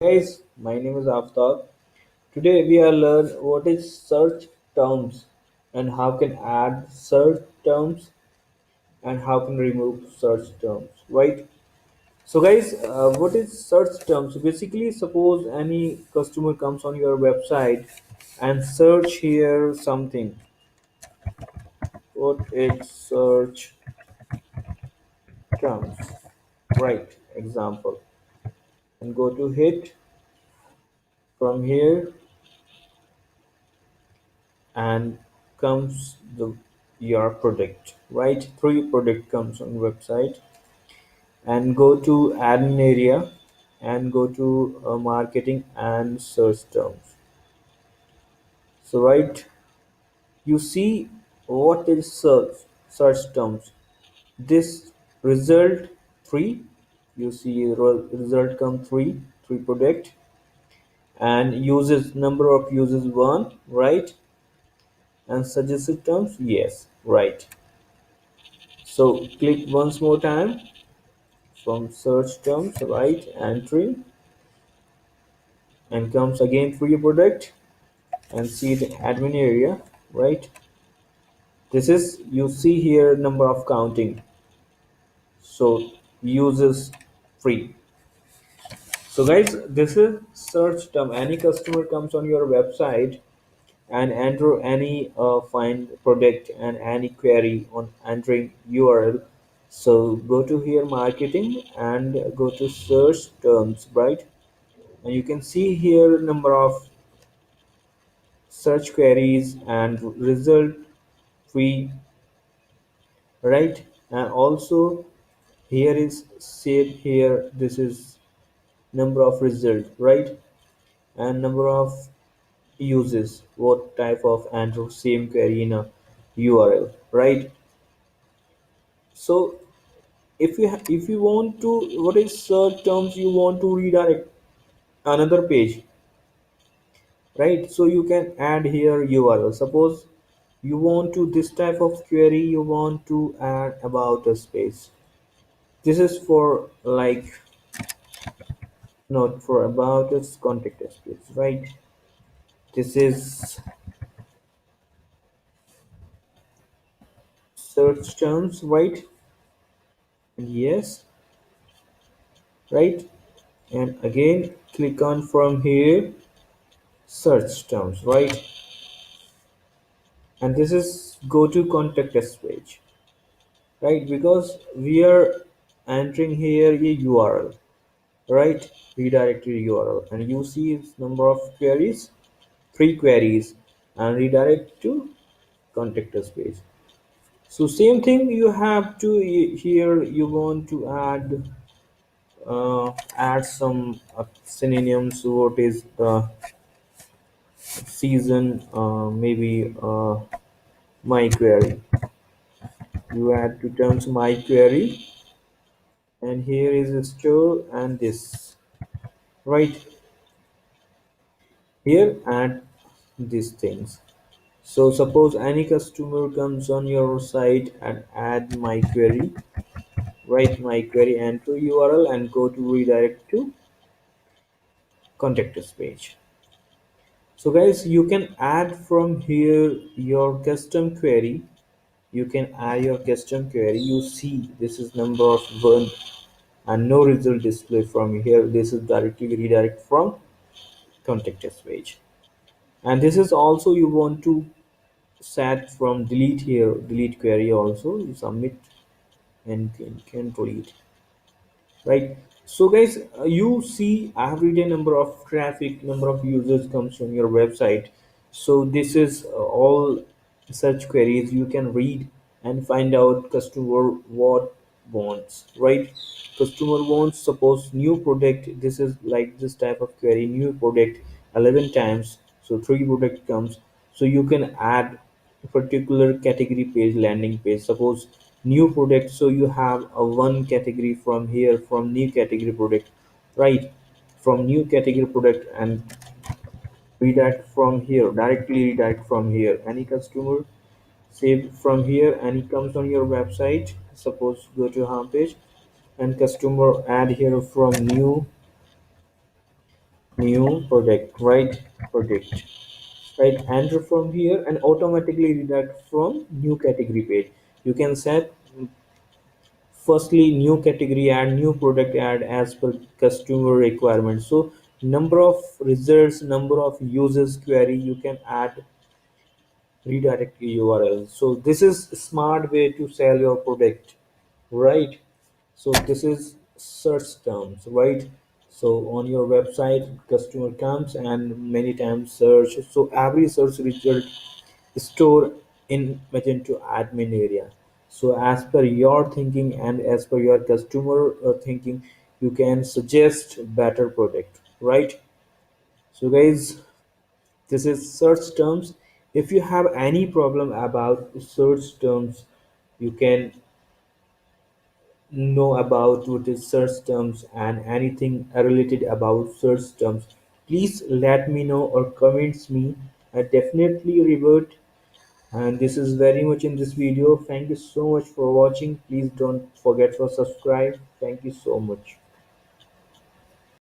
Guys, my name is Aftab. Today we are learn what is search terms and how can add search terms and how can remove search terms, right? So guys, what is search terms? So basically, suppose any customer comes on your website and search here something. What is search terms? Right, example. And go to hit from here and comes the your product, right? Three product comes on website and go to admin area and go to marketing and search terms. So right, you see what is search terms. This result three, you see result come three product and uses number of users one, right? And suggested terms, yes, right. So click once more time from search terms, right, entry, and comes again for your product and see the admin area, right. This is, you see here number of counting, so uses free. So guys, this is search term. Any customer comes on your website and enter any find product and any query on entering URL. So go to here marketing and go to search terms, right? And you can see here number of search queries and result free, right? And also here is saved here, this is number of result, right? And number of uses, what type of enter same query in a URL, right? So if you want to, what is search terms, you want to redirect another page, right? So you can add here URL. Suppose you want to this type of query, you want to add about a space. This is for like, not for about its contact space, right? This is search terms, right? Yes, right. And again click on from here search terms, right? And this is go to contact us page, right? Because we are entering here a URL, right? Redirected URL, and you see its number of queries, three queries, and redirect to contact us page. So same thing you have to here, you want to add some synonyms. What is the season, maybe my query, you add to terms my query, and here is a store and this, right? Here add these things. So suppose any customer comes on your site and add my query, write my query, enter URL and go to redirect to contact us page. So guys, you can add from here your custom query. You can add your custom query. You see this is number of one and no result display from here. This is directly redirect from contact us page. And this is also you want to set from delete here, delete query also you submit and can delete, right? So guys, you see everyday number of traffic, number of users comes from your website. So this is all such queries you can read and find out customer what wants, right? Customer wants, suppose new product, this is like this type of query, new product 11 times, so three product comes. So you can add a particular category page, landing page, suppose new product, so you have a one category from here, from new category product, right? From new category product and redirect from here, directly redirect from here. Any customer save from here and he comes on your website, suppose go to home page and customer add here from new new product, right? Product, right? Enter from here and automatically redirect from new category page. You can set firstly new category add, new product add as per customer requirements. So number of results, number of users query, you can add redirect URL. So this is smart way to sell your product, right? So this is search terms, right? So on your website customer comes and many times search, so every search result store in Magento admin area. So as per your thinking and as per your customer thinking, you can suggest better product, right? So guys, this is search terms. If you have any problem about search terms, you can know about what is search terms and anything related about search terms. Please let me know or comments me. I definitely revert, and this is very much in this video. Thank you so much for watching. Please don't forget to subscribe. Thank you so much.